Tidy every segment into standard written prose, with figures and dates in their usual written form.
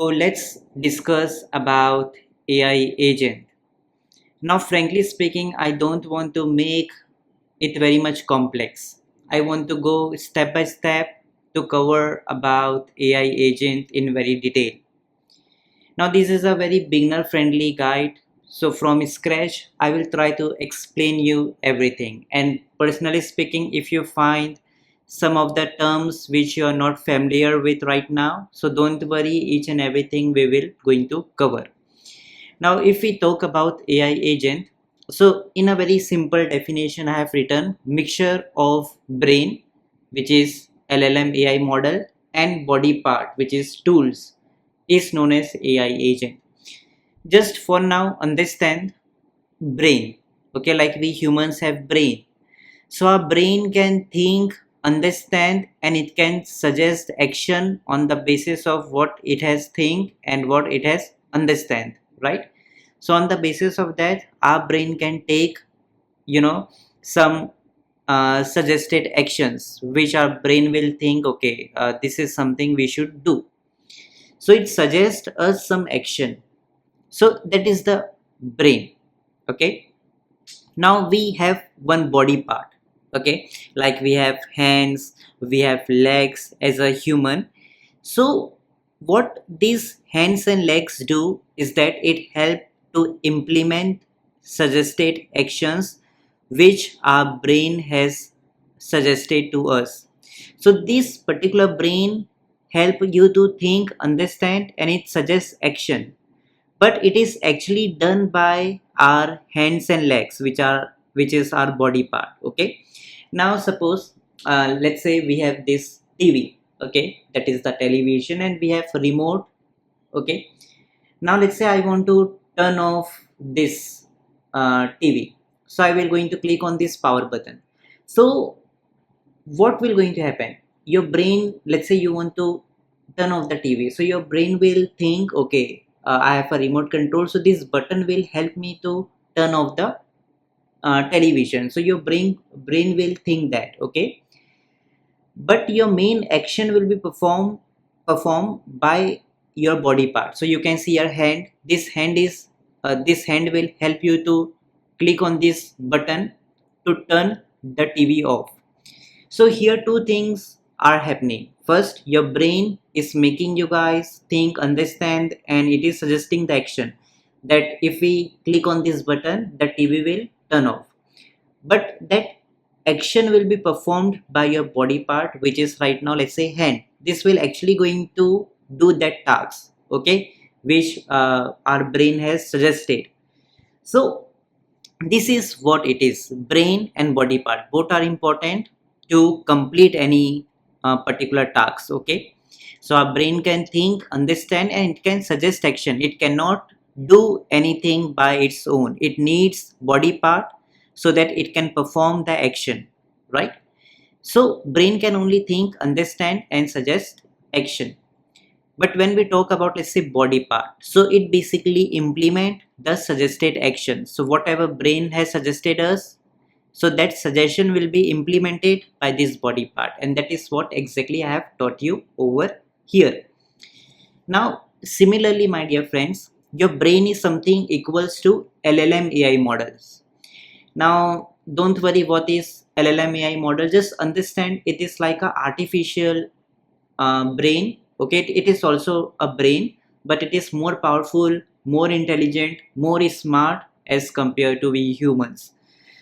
Let's discuss about AI agent. Now, frankly speaking, I don't want to make it very much complex. I want to go step by step to cover about AI agent in very detail. Now, this is a very beginner friendly guide. So from scratch, I will try to explain you everything. And personally speaking, if you find some of the terms which you are not familiar with right now, so don't worry, each and everything we will going to cover. Now, if we talk about AI agent, so in a very simple definition, I have written mixture of brain, which is LLM AI model, and body part, which is tools, is known as AI agent. Just for now, understand brain. Okay, like we humans have brain. So our brain can think, understand, and it can suggest action on the basis of what it has think and what it has understand, right? So on the basis of that, our brain can take, some suggested actions which our brain will think, okay, this is something we should do. So it suggests us some action. So that is the brain. Okay. Now we have one body part. Okay, like we have hands, we have legs as a human. So what these hands and legs do is that it help to implement suggested actions which our brain has suggested to us. So this particular brain help you to think, understand, and it suggests action, but it is actually done by our hands and legs, which is our body part. Okay, now suppose, let's say we have this TV. Okay, that is the television, and we have remote. Okay, now let's say I want to turn off this TV. So I will going to click on this power button. So what will going to happen? Your brain, let's say you want to turn off the TV, so your brain will think, okay, I have a remote control, so this button will help me to turn off the television. So your brain will think that, okay, but your main action will be performed by your body part. So you can see your hand. This hand will help you to click on this button to turn the TV off. So here two things are happening. First, your brain is making you guys think, understand, and it is suggesting the action that if we click on this button, the TV will turn off. But that action will be performed by your body part, which is right now, let's say, hand. This will actually going to do that task, okay, which our brain has suggested. So this is what it is. Brain and body part both are important to complete any particular task. Okay, so our brain can think, understand, and it can suggest action. It cannot do anything by its own. It needs body part so that it can perform the action, right? So brain can only think, understand, and suggest action. But when we talk about, let's say, body part, so it basically implement the suggested action. So whatever brain has suggested us, so that suggestion will be implemented by this body part, and that is what exactly I have taught you over here. Now similarly, my dear friends, your brain is something equals to LLM AI models. Now don't worry what is LLM AI model, just understand it is like a artificial brain. Okay, it is also a brain, but it is more powerful, more intelligent, more smart as compared to we humans.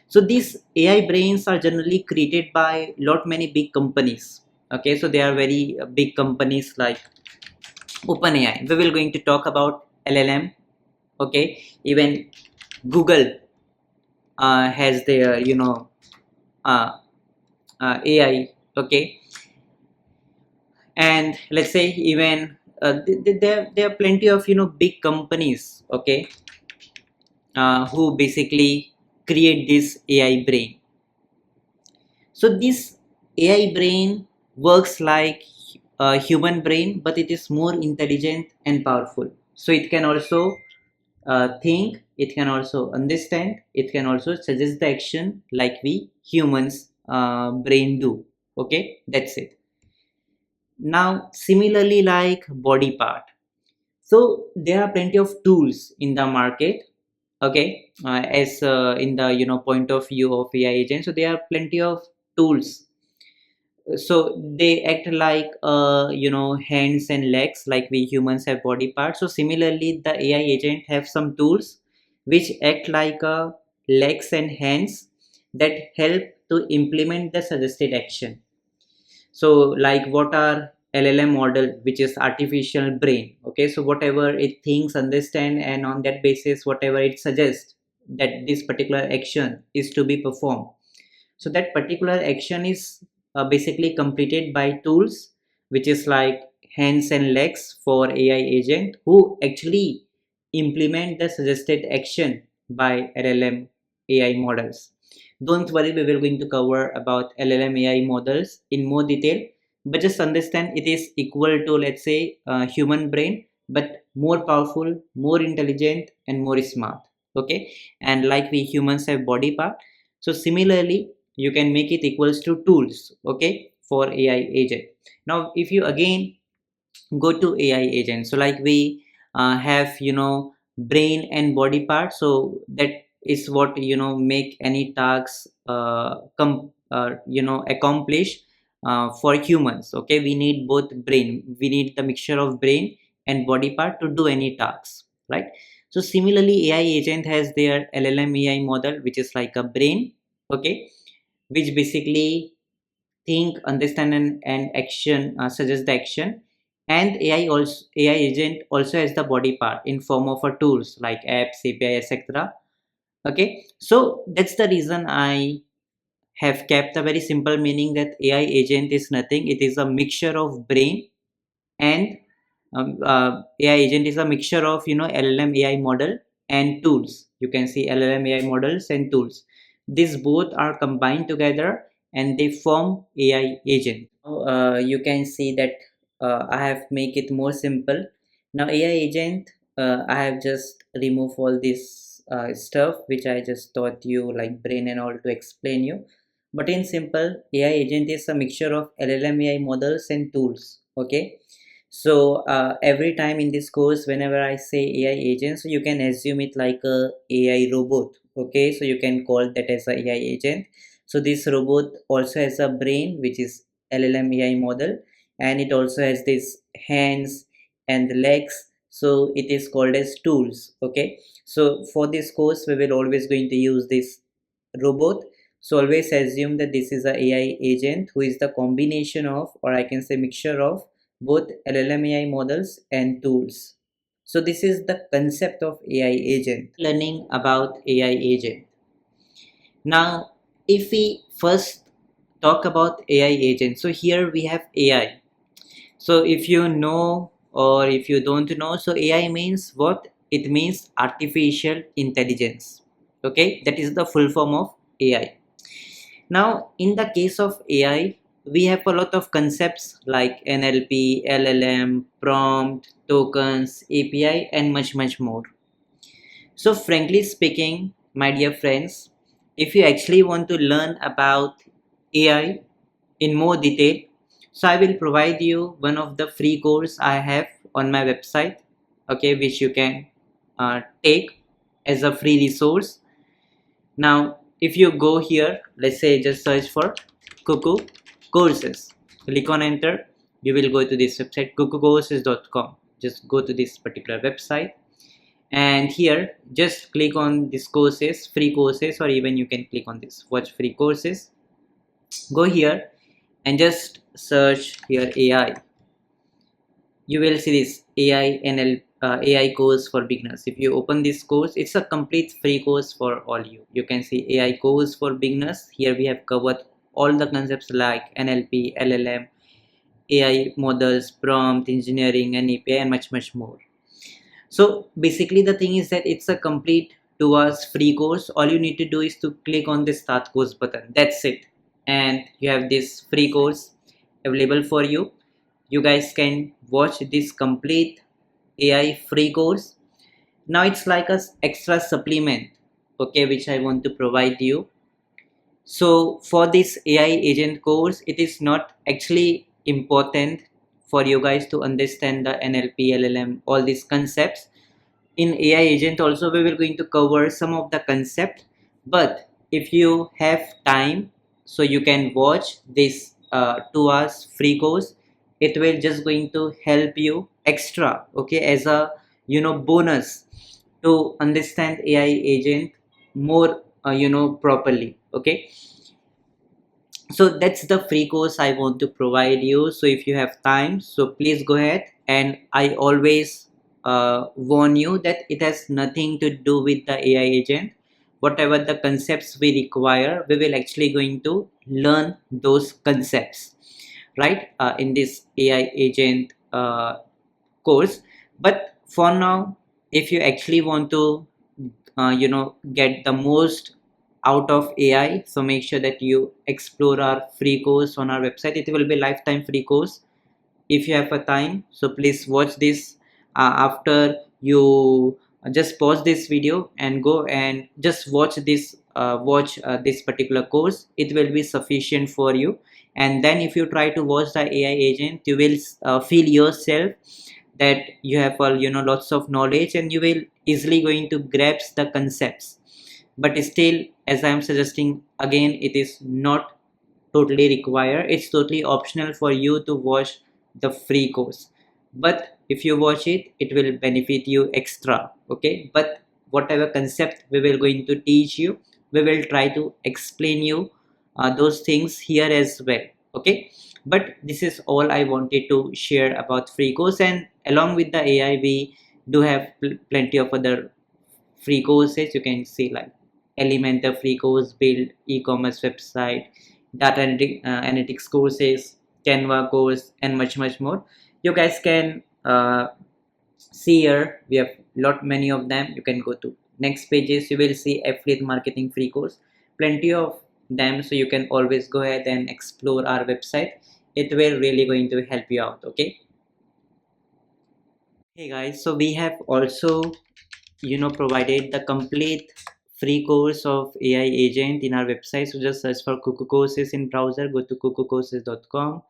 So these AI brains are generally created by lot many big companies. Okay, so they are very big companies like OpenAI. We will going to talk about LLM. Okay, even Google has their uh, AI. Okay, and let's say even there are plenty of big companies. Okay, who basically create this AI brain. So this AI brain works like a human brain, but it is more intelligent and powerful. So it can also think, it can also understand, it can also suggest the action like we humans brain do. Okay, that's it. Now similarly, like body part. So there are plenty of tools in the market, okay, as in the point of view of AI agent. So there are plenty of tools. So they act like hands and legs, like we humans have body parts. So similarly, the AI agent have some tools which act like legs and hands that help to implement the suggested action. So like, what are LLM model, which is artificial brain, okay? So whatever it thinks, understand, and on that basis whatever it suggests that this particular action is to be performed, so that particular action is basically completed by tools which is like hands and legs for AI agent, who actually implement the suggested action by LLM AI models. Don't worry, we will going to cover about LLM AI models in more detail, but just understand it is equal to, let's say, human brain, but more powerful, more intelligent, and more smart. Okay, and like we humans have body part, so similarly you can make it equals to tools, okay, for AI agent. Now if you again go to AI agent, so like we have brain and body part, so that is what make any tasks accomplish for humans. Okay, we need both brain, we need the mixture of brain and body part to do any tasks, right? So similarly, AI agent has their LLM AI model, which is like a brain, okay, which basically think, understand, and action, suggest the action. And AI agent also has the body part in form of a tools like apps, API, etc. Okay, so that's the reason I have kept a very simple meaning that AI agent is nothing, it is a mixture of brain and AI agent is a mixture of LLM AI model and tools. You can see LLM AI models and tools. These both are combined together and they form AI agent. You can see that I have make it more simple. Now AI agent, I have just remove all this stuff which I just taught you, like brain and all, to explain you. But in simple, AI agent is a mixture of LLM AI models and tools. Okay, so every time in this course, whenever I say AI agent, so you can assume it like a AI robot. Okay, so you can call that as a AI agent. So this robot also has a brain, which is LLM AI model, and it also has these hands and legs. So it is called as tools. Okay, so for this course, we will always going to use this robot. So always assume that this is a AI agent who is the combination of, or I can say mixture of, both LLM AI models and tools. So this is the concept of AI agent. Learning about AI agent. Now, if we first talk about AI agent, so here we have AI. So if you know or if you don't know, so AI means what? It means artificial intelligence. Okay, that is the full form of AI. Now, in the case of AI, we have a lot of concepts like NLP, LLM, prompt, tokens, API, and much more. So, frankly speaking, my dear friends, if you actually want to learn about AI in more detail, so I will provide you one of the free course I have on my website, okay, which you can take as a free resource. Now, if you go here, let's say just search for Cuckoo courses, click on enter, you will go to this website cuckoocourses.com. Just go to this particular website, and here just click on this courses, free courses, or even you can click on this watch free courses. Go here and just search here AI. You will see this AI course for beginners. If you open this course, it's a complete free course for all you. You can see AI course for beginners. Here we have covered all the concepts like NLP, LLM, AI models, prompt engineering, and API, and much more. So basically the thing is that it's a complete 2 hours free course. All you need to do is to click on the start course button. That's it, and you have this free course available for you. You guys can watch this complete AI free course. Now it's like a extra supplement, okay, which I want to provide you. So for this AI agent course, it is not actually important for you guys to understand the NLP, LLM, all these concepts. In AI agent also we will going to cover some of the concept, but if you have time, so you can watch this 2 hours free course. It will just going to help you extra, okay, as a bonus to understand AI agent more properly, okay. So that's the free course I want to provide you. So if you have time, so please go ahead. And I always warn you that it has nothing to do with the AI agent. Whatever the concepts we require, we will actually going to learn those concepts, right, in this AI agent course. But for now, if you actually want to get the most out of AI, so make sure that you explore our free course on our website. It will be lifetime free course. If you have a time, so please watch this. After you just pause this video and go and just watch this particular course, it will be sufficient for you. And then if you try to watch the AI agent, you will feel yourself that you have lots of knowledge, and you will easily going to grasp the concepts. But still, as I am suggesting again, it is not totally required. It's totally optional for you to watch the free course. But if you watch it, it will benefit you extra, okay. But whatever concept we will going to teach you, we will try to explain you those things here as well, okay. But this is all I wanted to share about free course. And along with the AI, we do have plenty of other free courses. You can see like Elementor free course, build e-commerce website, data analytics courses, Canva course, and much more. You guys can see here we have lot many of them. You can go to next pages, you will see affiliate marketing free course, plenty of them. So you can always go ahead and explore our website. It will really going to help you out, okay. Hey guys, so we have also provided the complete free course of AI agent in our website. So just search for Kuku courses in browser, go to kukucourses.com,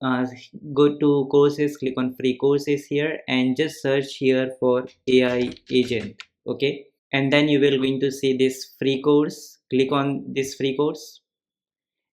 uh, go to courses, click on free courses here, and just search here for AI agent, okay. And then you will going to see this free course. Click on this free course,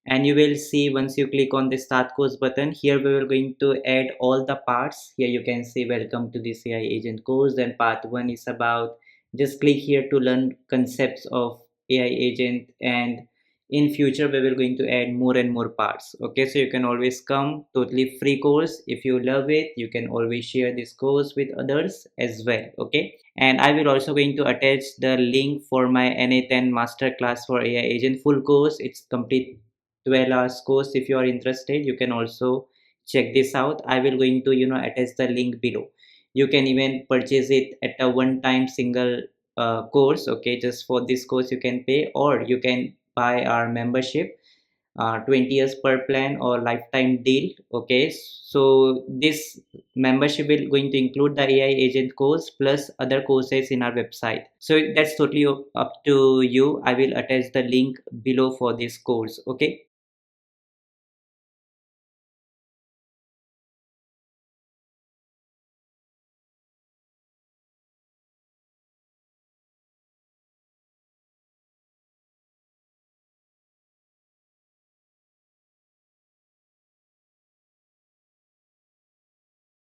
and you will see once you click on the start course button, here we are going to add all the parts. Here you can say welcome to this AI agent course. Then part 1 is about, just click here to learn concepts of AI agent, and in future we will going to add more and more parts, okay. So you can always come, totally free course. If you love it, you can always share this course with others as well, okay. And I will also going to attach the link for my NA10 masterclass for AI agent full course. It's complete 12 hours course. If you are interested, you can also check this out. I will going to attach the link below. You can even purchase it at a one time single course, okay. Just for this course you can pay, or you can buy our membership, 20 years per plan or lifetime deal, okay. So this membership will going to include the AI agent course plus other courses in our website. So that's totally up to you. I will attach the link below for this course, okay.